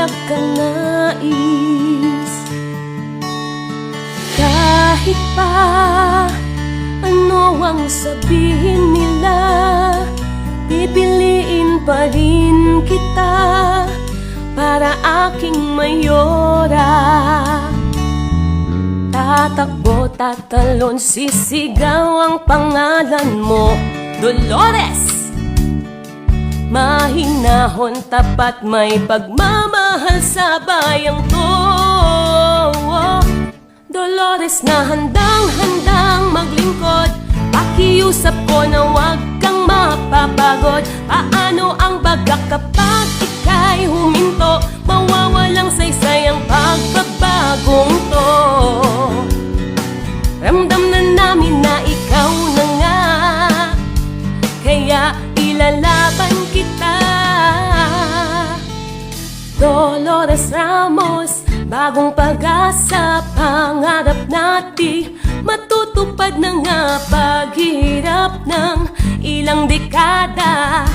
wala kang nais. Kahit pa ano ang sabihin nila, pipiliin pa rin kita para aking mayora. Tatakbo, tatalon, sisigaw ang pangalan mo, Dolores. Mahinahon, tapat, may pagmamahal sa bayang to. Dolores na handang-handang maglingkod, pakiusap ko na huwag kang mapapagod. Paano ang bagak kapag ika'y huminto? Mawawalang saysay ang pagbabagong to. Ramdam na namin na ikaw na nga, kaya ilalaban kita. Dolores Ramos, bagong pag-asa, pangarap natin matutupad na nga. Paghihirap ng ilang dekada,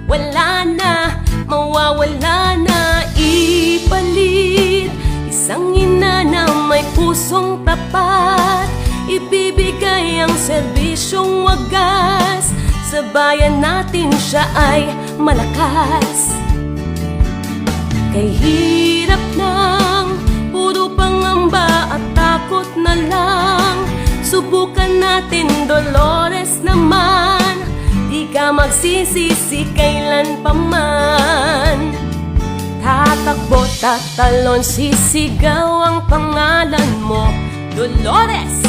wala na, mawawala na. Ipalit isang ina na may pusong tapat, ibibigay ang serbisyong wagas. Sa bayan natin siya ay malakas. Kay hirap ng puro pangamba at takot na lang, subukan natin, Dolores naman. Di ka magsisisi kailan pa man. Tatakbo, tatalon, sisigaw ang pangalan mo, Dolores.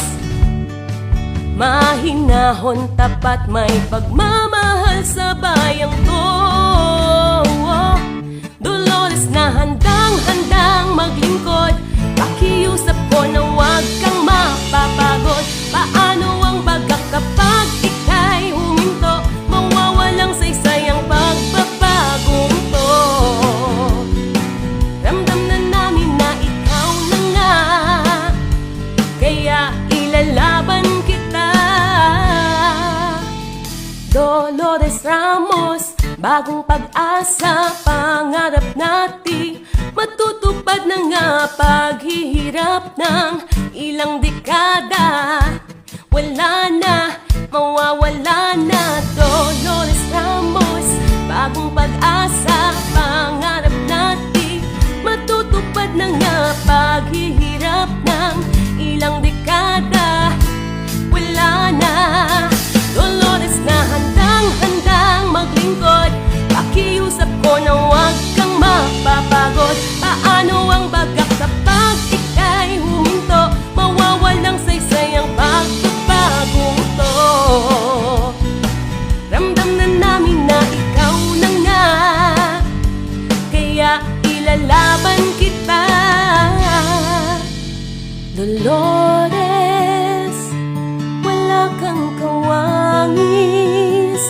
Mahinahon, tapat, may pagmamahal sa bayang to. Dolores na handang-handang maglingkod, pakiusap ko na huwag kang mapapagod. Paano ang bagak kapag ika'y huminto? Mawawalang saysay ang pagbabagong to. Ramdam na namin na ikaw na nga, kaya ilalaban kita. Dolores Ramos, bagong pag-asa, pangarap natin matutupad na nga. Paghihirap ng ilang dekada, wala na, mawawala na. Dolores Ramos, bagong pag-asa, pangarap natin matutupad na nga. Paghihirap ng ilang dekada, wala na. Dolores na handang-handang maglingkod, pakiusap ko na huwag kang mapapagod. Paano ang bagak kapag ika'y huminto? Mawawalang saysay ang pagbabagong to. Ramdam na namin na ikaw na nga, kaya ilalaban kita. Dolores, wala kang kawangis,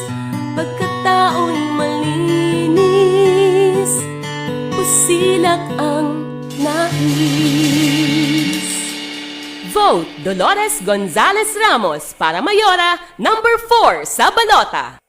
pagkatao'y malinis, usilak ang nais. Vote Dolores Gonzales Ramos para Mayora, number 4 sa balota.